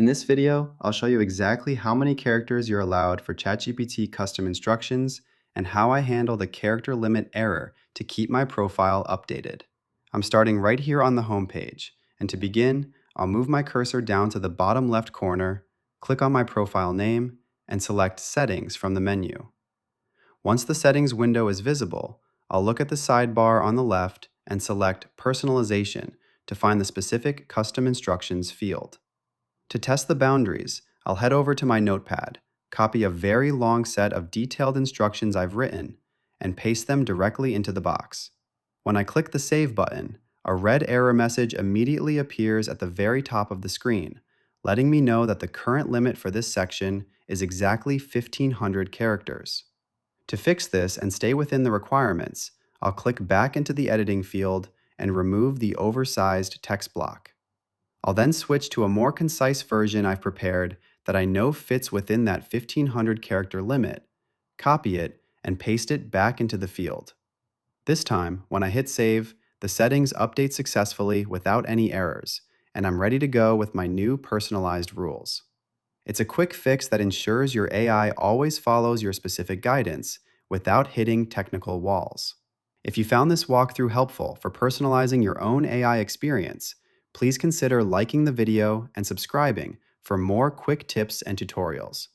this video, I'll show you exactly how many characters you're allowed for ChatGPT custom instructions and how I handle the character limit error to keep my profile updated. I'm starting right here on the home page, and to begin, I'll move my cursor down to the bottom left corner, click on my profile name, and select Settings from the menu. Once the settings window is visible, I'll look at the sidebar on the left and select Personalization to find the specific custom instructions field. To test the boundaries, I'll head over to my notepad, copy a very long set of detailed instructions I've written, and paste them directly into the box. When I click the Save button, a red error message immediately appears at the very top of the screen, letting me know that the current limit for this section is exactly 1,500 characters. To fix this and stay within the requirements, I'll click back into the editing field and remove the oversized text block. I'll then switch to a more concise version I've prepared that I know fits within that 1,500 character limit, copy it, and paste it back into the field. This time, when I hit save, the settings update successfully without any errors, and I'm ready to go with my new personalized rules. It's a quick fix that ensures your AI always follows your specific guidance without hitting technical walls. If you found this walkthrough helpful for personalizing your own AI experience, please consider liking the video and subscribing for more quick tips and tutorials.